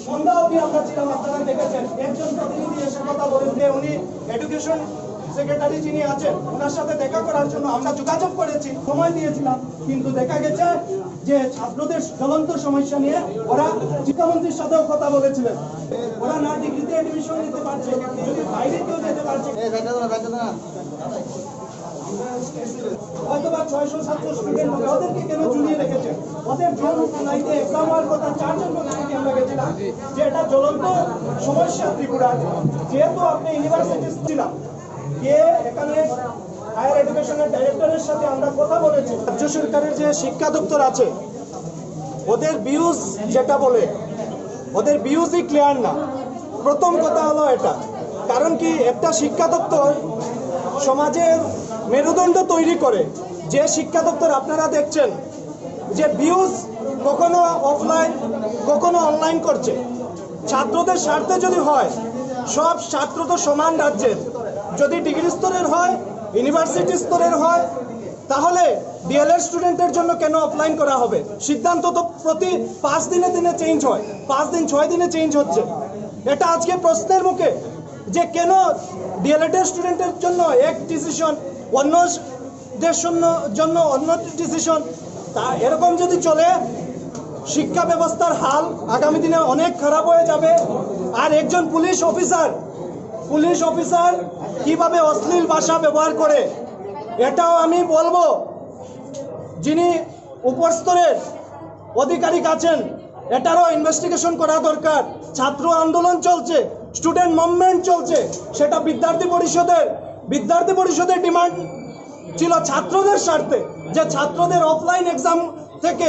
সন্ধ্যা অবধি আমরা ছিলাম। আপনারা দেখেছেন একজন প্রতিনিধি এসে কথা বলেন যে উনি এডুকেশন সেক্রেটারি যিনি আছেন ওনার সাথে দেখা করার জন্য আমরা যোগাযোগ করেছি, সময় দিয়েছিলাম, কিন্তু দেখা গেছে যে ছাত্রদের জ্বলন্ত সমস্যা নিয়ে ওরা শিক্ষামন্ত্রীর সাথেও কথা বলেছিলেন। ওরা না ডিগ্রিতে এডমিশন নিতে পারছে, যদি বাইরে কেউ যেতে পারছে। হয়তোবা 600 ছাত্র স্টুডেন্ট হবে, ওদেরকে কেন ঝুলিয়ে রেখেছে? ওদের জন্য নাইতে এক্সাম হওয়ার কথা 4 জন প্রতিনিধি আমরা গেছিলাম যে এটা জ্বলন্ত সমস্যা ত্রিপুরার। যেহেতু আপনি ইউনিভার্সিটি ছিলাম, গিয়ে এখানে হায়ার এডুকেশনের ডাইরেক্টরের সাথে আমরা কথা বলেছি। রাজ্য সরকারের যে শিক্ষা দপ্তর আছে ওদের ভিউজ যেটা বলে ওদের ভিউজই ক্লিয়ার না। প্রথম কথা হলো এটা, কারণ কি একটা শিক্ষা দপ্তর সমাজের মেরুদণ্ড তৈরি করে। যে শিক্ষা দপ্তর আপনারা দেখছেন যে ভিউজ কখনো অফলাইন কখনো অনলাইন করছে, ছাত্রদের স্বার্থে যদি হয় সব ছাত্র তো সমান রাজ্যের, যদি ডিগ্রি স্তরের হয় ইউনিভার্সিটি স্তরের হয় তাহলে ডিএলএড স্টুডেন্টের জন্য কেন অফলাইন করা হবে? সিদ্ধান্ত তো প্রতি 5 দিনে দিনে চেঞ্জ হয়, 5 দিন 6 দিনে চেঞ্জ হচ্ছে। এটা আজকে প্রশ্নের মুখে যে কেন ডিএলএড স্টুডেন্টের জন্য এক ডিসিশন, অন্যদের জন্য অন্য ডিসিশন। তা এরকম যদি চলে শিক্ষা ব্যবস্থার হাল আগামী দিনে অনেক খারাপ হয়ে যাবে। আর একজন পুলিশ অফিসার কিভাবে অশ্লীল ভাষা ব্যবহার করে এটাও আমি বলবো, যিনি উপরস্তরের আধিকারিক আছেন এটারও ইনভেস্টিগেশন করা দরকার। ছাত্র আন্দোলন চলছে, স্টুডেন্ট মুভমেন্ট চলছে, সেটা বিদ্যার্থী পরিষদের ডিমান্ড ছিল ছাত্রদের স্বার্থে যে ছাত্রদের অফলাইন এক্সাম থেকে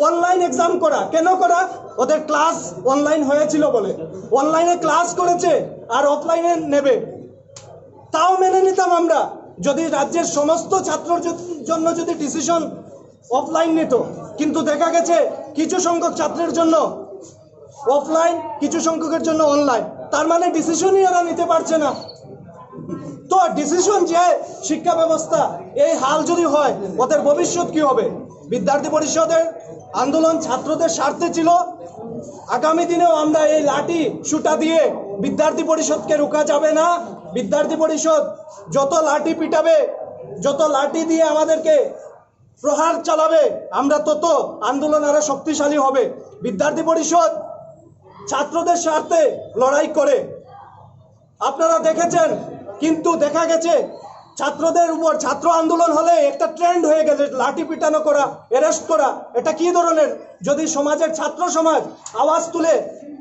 অনলাইন এক্সাম করা। কেন করা? ওদের ক্লাস অনলাইন হয়েছিল বলে, অনলাইনে ক্লাস করেছে আর অফলাইনে নেবে। তাও মেনে নিতাম আমরা যদি রাজ্যের সমস্ত ছাত্রর জন্য যদি ডিসিশন অফলাইন নিত, কিন্তু দেখা গেছে কিছু সংখ্যক ছাত্রের জন্য অফলাইন, কিছু সংখ্যকের জন্য অনলাইন। তার মানে ডিসিশনই এরা নিতে পারছে না। তো ডিসিশন যে শিক্ষা ব্যবস্থা এই হাল যদি হয় ওদের ভবিষ্যৎ কি হবে? বিদ্যার্থী পরিষদের আন্দোলন ছাত্রদের স্বার্থে ছিল। আগামী দিনেও আমরা এই লাঠি সুটা দিয়ে বিদ্যার্থী পরিষদকে রোকা যাবে না। বিদ্যার্থী পরিষদ যত লাঠি পিটাবে, যত লাঠি দিয়ে আমাদেরকে প্রহার চালাবে, আমরা তত আন্দোলন আরো শক্তিশালী হবে। বিদ্যার্থী পরিষদ ছাত্রদের স্বার্থে লড়াই করে, আপনারা দেখেছেন। কিন্তু দেখা গেছে ছাত্রদের উপর ছাত্র আন্দোলন হলে একটা ট্রেন্ড হয়ে গেছে লাঠি পিটানো করা, অ্যারেস্ট করা। এটা কি ধরনের? যদি সমাজের ছাত্র সমাজ আওয়াজ তুলে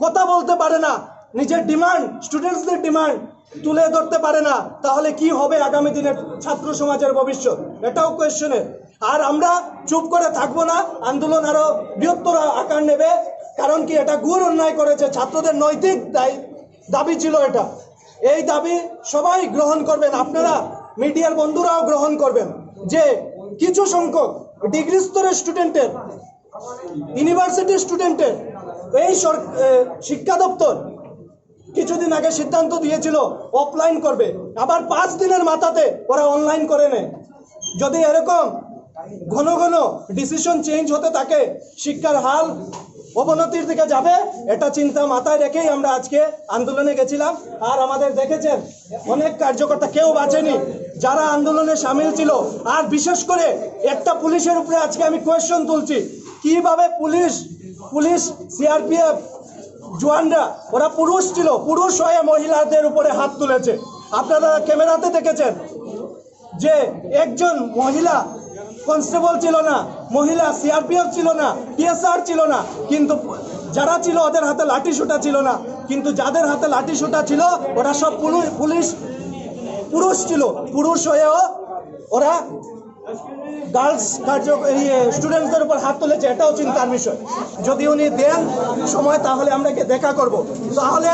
কথা বলতে পারে না, নিজের ডিমান্ড, স্টুডেন্টসদের ডিমান্ড তুলে ধরতে পারে না, তাহলে কি হবে আগামী দিনের ছাত্র সমাজের ভবিষ্যৎ? এটাও কোয়েশ্চনের। আর আমরা চুপ করে থাকবো না, আন্দোলন আরো বৃহত্তর আকার নেবে। কারণ কি এটা ঘোর অন্যায় করেছে, ছাত্রদের নৈতিক দাবি ছিল এটা। এই দাবি সবাই গ্রহণ করবেন, আপনারা মিডিয়ার বন্ধুরাও গ্রহণ করবেন যে কিছু সংখ্যক ডিগ্রি স্তরের স্টুডেন্টের, ইউনিভার্সিটি স্টুডেন্টের এই শিক্ষা দপ্তর কিছুদিন আগে সিদ্ধান্ত দিয়েছিল অফলাইন করবে, আবার 5 দিনের মাথাতে ওরা অনলাইন করে নেয়। যদি এরকম ঘন ঘন ডিসিশন চেঞ্জ হতে থাকে শিক্ষার হাল অবনতির দিকে যাবে। এটা চিন্তা মাথায় রেখেই আমরা আজকে আন্দোলনে গেছিলাম। আর আমাদের দেখেছেন অনেক কার্যকর্তা, কেউ বাঁচেনি যারা আন্দোলনে সামিল ছিল। আর বিশেষ করে একটা পুলিশের উপরে আজকে আমি কোয়েশ্চন তুলছি, কিভাবে পুলিশ সিআরপিএফ জওয়ানরা, ওরা পুরুষ ছিল, পুরুষ হয়ে মহিলাদের উপরে হাত তুলেছে। আপনারা ক্যামেরাতে দেখেছেন যে একজন মহিলা কনস্টেবল ছিল না, মহিলা সিআরপিএফ ছিল না, টিএসআর ছিল না, কিন্তু যারা ছিল ওদের হাতে লাঠি সোঁটা ছিল না। কিন্তু যাদের হাতে লাঠি সোঁটা ছিল ওরা সব পুরুষ ছিল। পুরুষ হয়েও ওরা গার্লস স্টুডেন্টসদের উপর হাত তুলেছে। এটাও চিন্তার বিষয়। যদি উনি দেন সময় তাহলে আমরা দেখা করব। তাহলে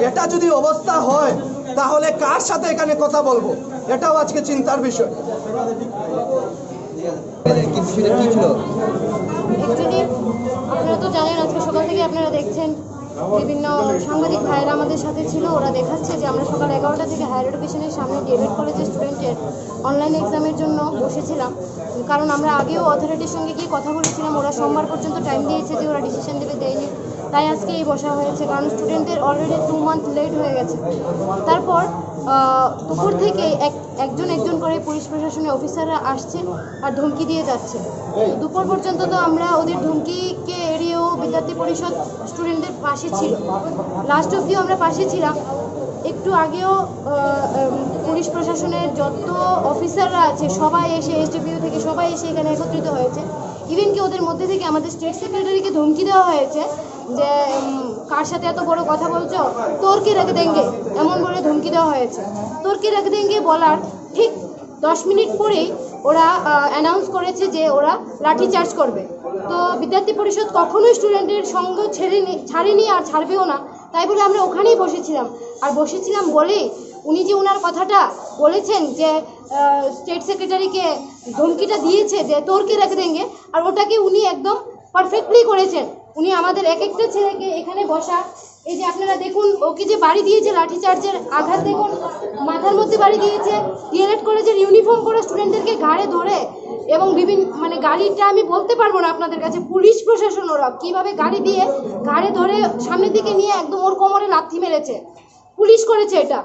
এটা যদি অবস্থা হয় তাহলে কার সাথে এখানে কথা বলবো, এটাও আজকে চিন্তার বিষয়। অ্যাকচুয়ালি আপনারা তো জানেন, আজকে সকাল থেকে আপনারা দেখছেন বিভিন্ন সাংবাদিক ভাইয়েরা আমাদের সাথে ছিল। ওরা দেখাচ্ছে যে আমরা সকাল 11টা থেকে হায়ার এডুকেশনের সামনে ডিএলএড কলেজের স্টুডেন্টের অনলাইন এক্সামের জন্য বসেছিলাম। কারণ আমরা আগেও অথরিটির সঙ্গে গিয়ে কথা বলেছিলাম, ওরা সোমবার পর্যন্ত টাইম দিয়েছে যে ওরা ডিসিশন দেয়নি, তাই আজকে এই বসা হয়েছে। কারণ স্টুডেন্টদের অলরেডি 2 মান্থ লেট হয়ে গেছে। তারপর দুপুর থেকে একজন করে পুলিশ প্রশাসনের অফিসাররা আসছে আর ধমকি দিয়ে যাচ্ছে। দুপুর পর্যন্ত তো আমরা ওদের ধমকিকে এড়িয়েও বিদ্যার্থী পরিষদ স্টুডেন্টদের পাশে ছিল, লাস্ট অবধিও আমরা পাশে ছিলাম। একটু আগেও পুলিশ প্রশাসনের যত অফিসাররা আছে সবাই এসে, এসডিপিও থেকে সবাই এসে এখানে একত্রিত হয়েছে। ইভেন কি ওদের মধ্যে থেকে আমাদের স্টেট সেক্রেটারিকে ধমকি দেওয়া হয়েছে যে কার সাথে এত বড় কথা বলছো, তোরকে রেখে দেঙ্গে, এমন বলে ধমকি দেওয়া হয়েছে। তোরকে রেখে দেঙ্গে বলার ঠিক 10 মিনিট পরেই ওরা অ্যানাউন্স করেছে যে ওরা লাঠিচার্জ করবে। তো বিদ্যার্থী পরিষদ কখনোই স্টুডেন্টের সঙ্গ ছাড়েনি আর ছাড়বেও না, তাই বলে আমরা ওখানেই বসেছিলাম। আর বসেছিলাম বলেই উনি যে ওনার কথাটা বলেছেন যে স্টেট সেক্রেটারিকে ধমকিটা দিয়েছে যে তোরকে রেখে দেঙ্গে, আর ওটাকে উনি একদম পারফেক্টলি করেছেন। উনি আমাদের এক একটা ছেলেকে এখানে বসা, এই যে আপনারা দেখুন ওকে যে বাড়ি দিয়েছে, লাঠিচার্জের আঘাত দেখুন, মাথার মধ্যে বাড়ি দিয়েছে। ডিএলএড কলেজের ইউনিফর্ম পরে স্টুডেন্টদেরকে ঘাড়ে ধরে এবং বিভিন্ন মানে গাড়িটা আমি বলতে পারবো না আপনাদের কাছে, পুলিশ প্রশাসন ওরা কীভাবে গাড়ি দিয়ে ঘাড়ে ধরে সামনের দিকে নিয়ে একদম ওর কোমরে লাথি মেরেছে, পুলিশ করেছে এটা।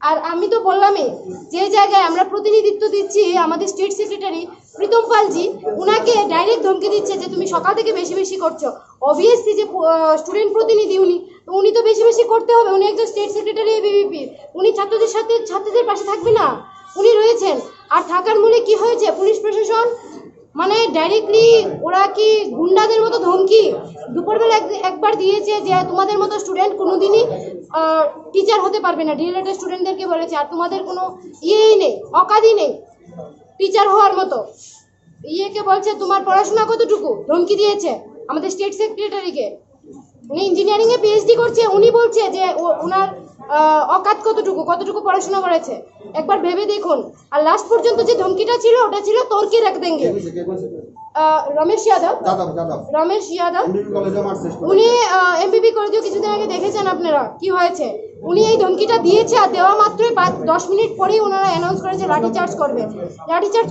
আর আমি তো বললামই, যে জায়গায় আমরা প্রতিনিধিত্ব দিচ্ছি আমাদের স্টেট সেক্রেটারি প্রীতম পালজি, উনাকে ডাইরেক্ট ধমকি দিচ্ছে যে তুমি সকাল থেকে বেশি বেশি করছো। অবভিয়াসলি যে স্টুডেন্ট প্রতিনিধি উনি তো বেশি বেশি করতে হবে, উনি একজন স্টেট সেক্রেটারি এবিভিপির, উনি ছাত্রদের সাথে ছাত্রদের পাশে থাকবে না? উনি রয়েছেন। আর থাকার মূলে কি হয়েছে, পুলিশ প্রশাসন মানে ডাইরেক্টলি ওরা কি গুন্ডাদের মতো ধমকি দুপুরবেলা একবার দিয়েছে যে তোমাদের মতো স্টুডেন্ট কোনোদিনই টিচার হতে পারবে না, ডিএলএড স্টুডেন্টদেরকে বলেছে, আর তোমাদের কোনো ইয়েই নেই, অকাদই নেই টিচার হওয়ার মতো। ইয়েকে বলছে তোমার পড়াশোনা কতটুকু, ধমকি দিয়েছে আমাদের স্টেট সেক্রেটারিকে। উনি ইঞ্জিনিয়ারিংয়ে পিএইচডি করছে, উনি বলছে যে ওনার অকাত কতটুকু পড়াশোনা করেছে, একবার ভেবে দেখুন। আর লাস্ট পর্যন্ত যে ধমকিটা ছিল ওটা ছিল তোরকে রেখে দেঙ্গে। রমেশ যাদব উনি এমবিবি কলেজেও কিছুদিন আগে দেখেছেন আপনারা কি হয়েছে। উনি এই ধমকিটা দিয়েছে, আর দেওয়া মাত্রই 10 মিনিট পরেই ওনারা অ্যানাউন্স করেছে লাঠিচার্জ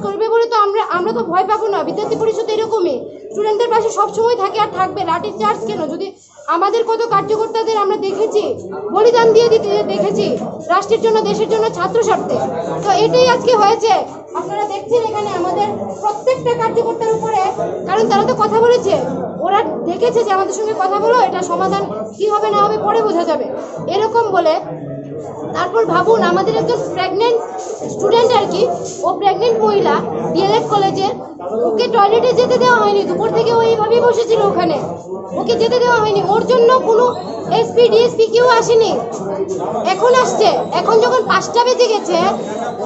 করবে বলে তো আমরা তো ভয় পাবো না। বিদ্যার্থী পরিষদ এরকমই স্টুডেন্টদের পাশে সবসময় থাকে আর থাকবে। লাঠিচার্জ কেন? যদি আমাদের কত কার্যকর্তাদের আমরা দেখেছি বলিদান দিয়ে দিতে দেখেছি রাষ্ট্রের জন্য, দেশের জন্য, ছাত্র স্বার্থে। তো এটাই আজকে হয়েছে। আপনারা দেখছেন এখানে আমাদের প্রত্যেকটা কার্যকর্তার উপরে, কারণ তারা তো কথা বলেছে, ওরা দেখেছে যে আমাদের সঙ্গে কথা বলো, এটা সমাধান কি হবে না হবে পরে বোঝা যাবে, এরকম বলে। তারপর ভাবুন আমাদের একজন প্রেগনেন্ট স্টুডেন্ট আর কি, ও প্রেগনেন্ট মহিলা ডিএলএড কলেজের, ওকে টয়লেটে যেতে দেওয়া হয়নি, দুপুর থেকে ও এইভাবেই বসেছিল ওখানে, ওকে যেতে দেওয়া হয়নি। ওর জন্য কোনো এসপি ডিএসপি কেউ আসেনি, এখন আসছে। এখন যখন 5টা বেজে গেছে,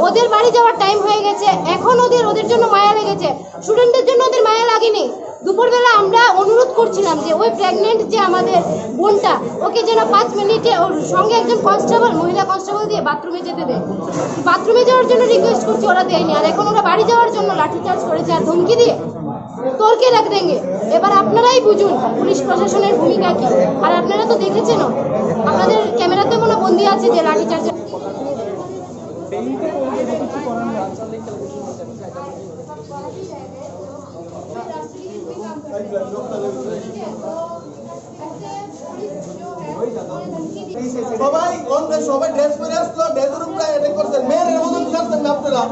ওদের বাড়ি যাওয়ার টাইম হয়ে গেছে, এখন ওদের জন্য মায়া লেগেছে, স্টুডেন্টদের জন্য ওদের মায়া লাগেনি। দুপুরবেলা আমরা অনুরোধ করছিলাম যে ওই প্রেগনেন্ট যে আমাদের বোনটা, ওকে যেন 5 মিনিটে ওর সঙ্গে একজন মহিলা কনস্টেবল দিয়ে বাথরুমে যেতে দেয়। বাথরুমে যাওয়ার জন্য রিকোয়েস্ট করছি, ওরা দেয়নি। আর এখন ওরা বাড়ি যাওয়ার জন্য লাঠিচার্জ করেছে আর ধমকি দিয়ে তোরকে রেখে দেঙ্গে। এবার আপনারাই বুঝুন পুলিশ প্রশাসনের ভূমিকা কি। আর আপনারা তো দেখেছেন, আপনাদের ক্যামেরাতে মনে বন্দি আছে যে লাঠিচার্জ। সবাই ড্রেস পরে আসলো, ড্রেসের উপরে অ্যাটাক করছেন, মেয়ের মতন করছেন আপনারা।